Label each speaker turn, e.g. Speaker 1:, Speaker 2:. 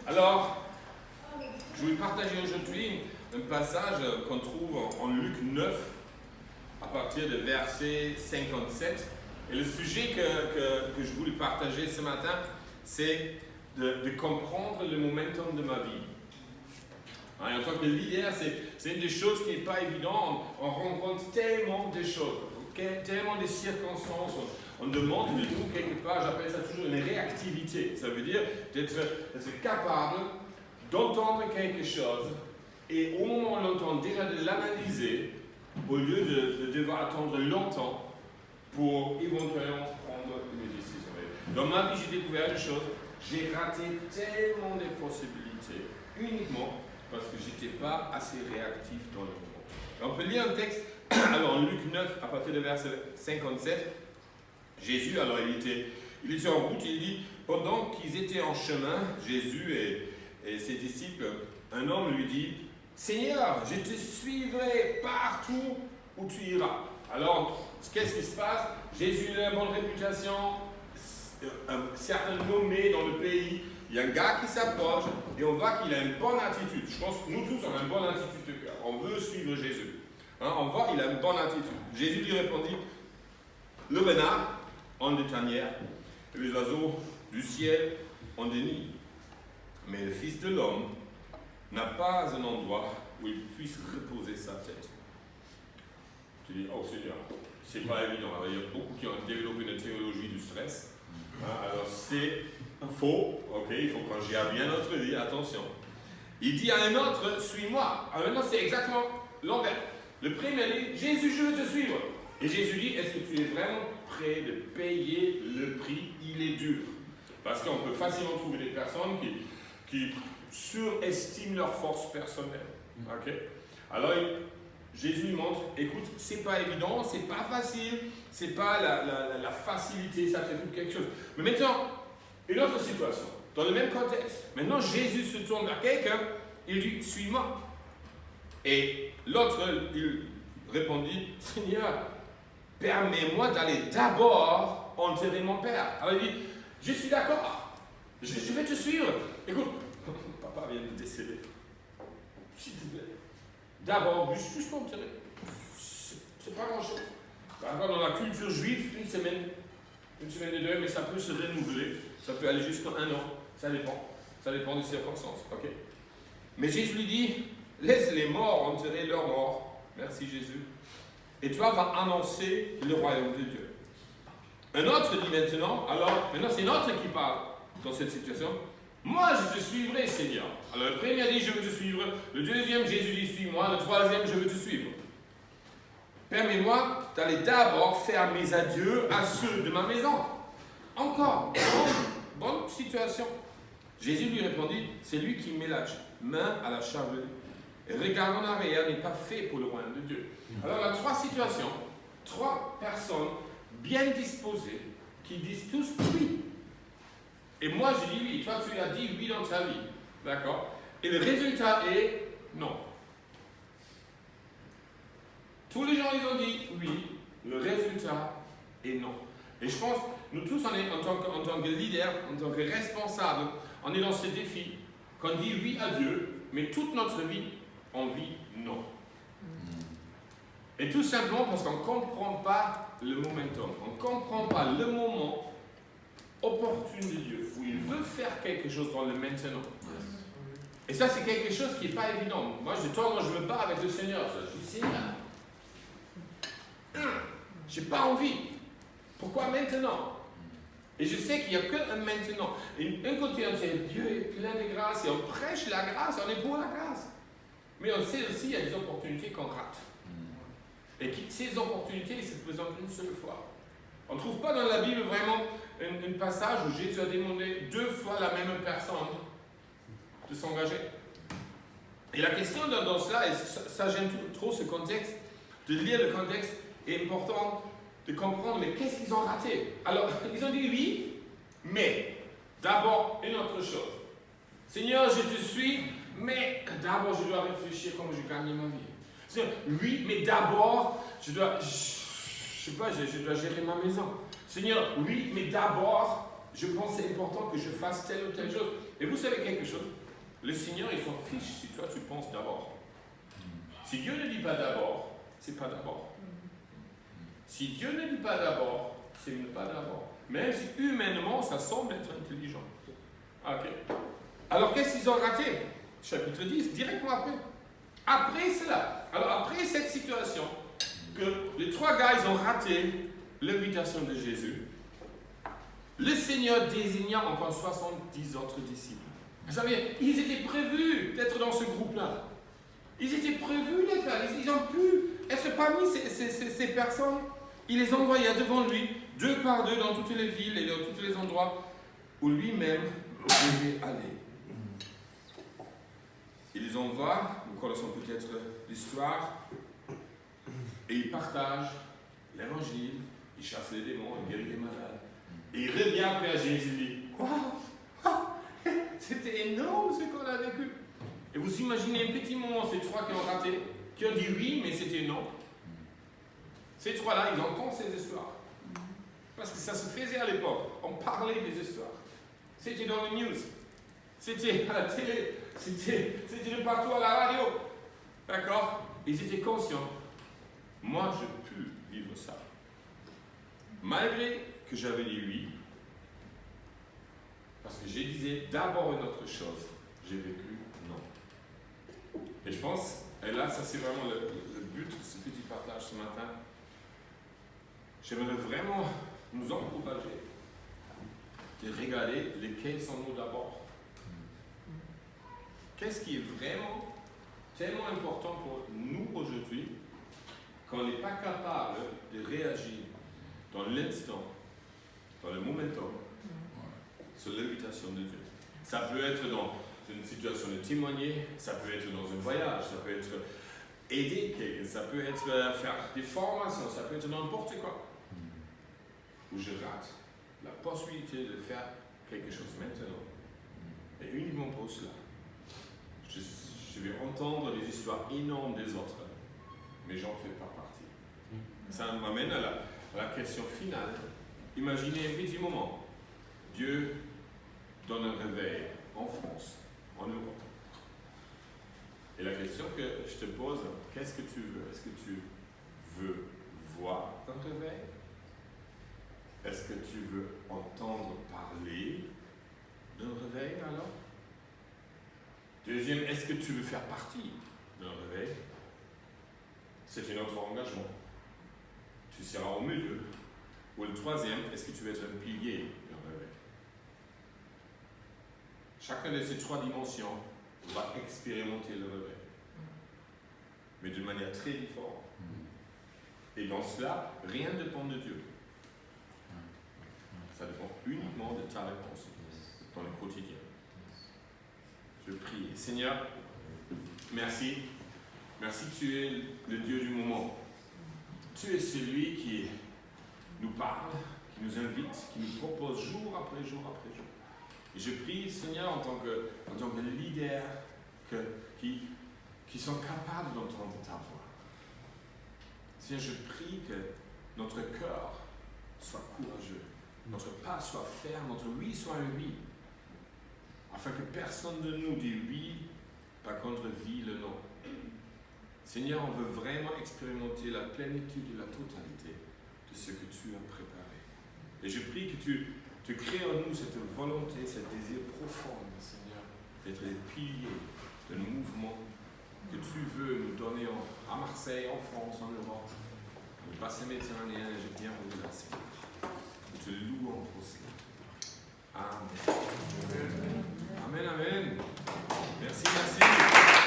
Speaker 1: Alors, je vais partager aujourd'hui un passage qu'on trouve en Luc 9, à partir de verset 57. Et le sujet que je voulais partager ce matin, c'est de comprendre le momentum de ma vie. En tant que leader, c'est une des choses qui n'est pas évidente. On rencontre tellement de choses, tellement de circonstances. On demande de nous quelque part, j'appelle ça toujours une réactivité. Ça veut dire d'être capable d'entendre quelque chose et au moment où on l'entend, déjà de l'analyser au lieu de devoir attendre longtemps pour éventuellement prendre une décision. Dans ma vie, j'ai découvert des choses. J'ai raté tellement de possibilités uniquement parce que je n'étais pas assez réactif dans le moment. On peut lire un texte, alors en Luc 9, à partir de verset 57, Jésus, alors il était en route, il dit, pendant qu'ils étaient en chemin, Jésus et ses disciples, un homme lui dit, Seigneur, je te suivrai partout où tu iras. Alors, qu'est-ce qui se passe? Jésus a une bonne réputation, un certain nommé dans le pays. Il y a un gars qui s'approche et on voit qu'il a une bonne attitude. Je pense que nous tous, on a une bonne attitude de cœur. On veut suivre Jésus. On voit qu'il a une bonne attitude. Jésus lui répondit, le renard en des tanières et les oiseaux du ciel en des nids. Mais le Fils de l'homme n'a pas un endroit où il puisse reposer sa tête. Tu dis, oh Seigneur, c'est pas évident. Alors, il y a beaucoup qui ont développé une théologie du stress. Alors c'est faux, ok, il faut qu'on gère bien notre vie, attention. Il dit à un autre, suis-moi. Alors maintenant c'est exactement l'envers. Le premier dit, Jésus, je veux te suivre. Et Jésus dit, est-ce que tu es vraiment prêt de payer le prix? Il est dur. Parce qu'on peut facilement trouver des personnes qui surestiment leur force personnelle. Ok. Alors Jésus lui montre, écoute, c'est pas évident, c'est pas facile, c'est pas la facilité, ça te coûte quelque chose. Mais maintenant, une autre situation, dans le même contexte. Maintenant, Jésus se tourne vers quelqu'un, il dit, suis-moi. Et l'autre, il répondit, Seigneur, permets-moi d'aller d'abord enterrer mon père. Alors il dit, je suis d'accord, je vais te suivre. Écoute, papa vient de décéder. S'il te plaît. D'abord, juste enterrer. C'est pas grand-chose. Dans la culture juive, une semaine de deuil, mais ça peut se renouveler. Ça peut aller jusqu'à 1 an. Ça dépend. Ça dépend des circonstances. Okay? Mais Jésus lui dit, laisse les morts enterrer leurs morts. Merci Jésus. Et toi vas annoncer le royaume de Dieu. Un autre dit maintenant c'est un autre qui parle dans cette situation. Moi, je te suivrai, Seigneur. Alors, le premier dit, je veux te suivre. Le deuxième, Jésus dit, suis-moi. Le troisième, je veux te suivre. Permets-moi d'aller d'abord faire mes adieux à ceux de ma maison. Encore, bonne situation. Jésus lui répondit, c'est lui qui met la main à la charge. Et regarde en arrière, n'est pas fait pour le royaume de Dieu. Alors, il y a 3 situations, 3 personnes bien disposées qui disent tous oui. Et moi, je dis oui. Toi, tu as dit oui dans ta vie. D'accord? Et le résultat est non. Tous les gens, ils ont dit oui. Le résultat est non. Et je pense, nous tous, on est, en tant que leader, en tant que responsable, on est dans ce défi qu'on dit oui à Dieu, mais toute notre vie, on vit non. Et tout simplement parce qu'on ne comprend pas le momentum. On ne comprend pas le moment opportun de Dieu, où il veut faire quelque chose dans le maintenant. Et ça, c'est quelque chose qui n'est pas évident. Moi, je me bats avec le Seigneur. Je dis, Seigneur, je n'ai pas envie. Pourquoi maintenant? Et je sais qu'il n'y a qu'un maintenant. Et d'un côté, on dit, Dieu est plein de grâce, et on prêche la grâce, on est pour la grâce. Mais on sait aussi qu'il y a des opportunités qu'on rate. Et ces opportunités se présentent une seule fois. On ne trouve pas dans la Bible vraiment un passage où Jésus a demandé 2 fois la même personne de s'engager. Et la question dans cela, et ça gêne trop ce contexte, de lire le contexte, est important de comprendre, mais qu'est-ce qu'ils ont raté? Alors, ils ont dit oui, mais d'abord une autre chose. Seigneur, je te suis, mais d'abord je dois réfléchir comment je gagne ma vie. Seigneur, oui, mais d'abord je dois gérer ma maison. Seigneur, oui, mais d'abord, je pense que c'est important que je fasse telle ou telle chose. Et vous savez quelque chose? Le Seigneur, il s'en fiche si toi tu penses d'abord. Si Dieu ne dit pas d'abord, c'est pas d'abord. Si Dieu ne dit pas d'abord, c'est pas d'abord. Même si humainement, ça semble être intelligent. Ok. Alors qu'est-ce qu'ils ont raté? Chapitre 10, directement après. Après cela, alors après cette situation, que les 3 gars, ils ont raté l'invitation de Jésus, le Seigneur désigna encore 70 autres disciples. Vous savez, ils étaient prévus d'être dans ce groupe-là. Ils étaient prévus d'être là. Ils ont pu être parmi ces personnes. Il les envoya devant lui, 2 par 2, dans toutes les villes et dans tous les endroits où lui-même devait aller. Il les envoie, nous connaissons peut-être l'histoire, et il partage l'évangile, il chasse les démons, il guérit les malades. Et il revient après à Jésus et dit, waouh, c'était énorme ce qu'on a vécu. Et vous imaginez un petit moment, ces 3 qui ont raté, qui ont dit oui, mais c'était non. Ces 3-là, ils entendent ces histoires. Parce que ça se faisait à l'époque. On parlait des histoires. C'était dans les news. C'était à la télé. C'était de partout à la radio. D'accord? Ils étaient conscients. Moi, je peux vivre ça. Malgré que j'avais dit oui, parce que j'ai dit d'abord une autre chose, j'ai vécu non. Et je pense, et là, ça c'est vraiment le but de ce petit partage ce matin. J'aimerais vraiment nous encourager de regarder lesquels sont nous d'abord. Qu'est-ce qui est vraiment tellement important pour nous aujourd'hui qu'on n'est pas capable de réagir dans l'instant, dans le momentum, sur l'invitation de Dieu. Ça peut être dans une situation de témoigner, ça peut être dans un voyage, ça peut être aider quelqu'un, ça peut être faire des formations, ça peut être n'importe quoi. Où je rate la possibilité de faire quelque chose maintenant. Et uniquement pour cela. Je vais entendre les histoires énormes des autres, mais j'en fais pas partie. Ça m'amène à la question finale. Imaginez un petit moment. Dieu donne un réveil en France, en Europe. Et la question que je te pose, qu'est-ce que tu veux? Est-ce que tu veux voir un réveil? Est-ce que tu veux entendre parler d'un réveil alors? Deuxième, est-ce que tu veux faire partie d'un réveil? C'est un autre engagement. Tu seras au milieu. Ou le troisième, est-ce que tu veux être un pilier d'un réveil? Chacun de ces 3 dimensions va expérimenter le réveil. Mais d'une manière très différente. Et dans cela, rien ne dépend de Dieu. Ça dépend uniquement de ta réponse dans le quotidien. Je prie. Seigneur, merci. Merci que tu es le Dieu du moment. Tu es celui qui nous parle, qui nous invite, qui nous propose jour après jour après jour. Et je prie, Seigneur, en tant que leader, qui sont capables d'entendre ta voix. Seigneur, je prie que notre cœur soit courageux, notre pas soit ferme, notre oui soit un oui, afin que personne de nous dise oui, par contre vie le non. Seigneur, on veut vraiment expérimenter la plénitude et la totalité de ce que tu as préparé. Et je prie que tu crées en nous cette volonté, ce désir profond, Seigneur, d'être les piliers de nos mouvements que tu veux nous donner à Marseille, en France, en Europe, le bassin méditerranéen, j'ai bien revu là, Seigneur. Nous te louons pour cela.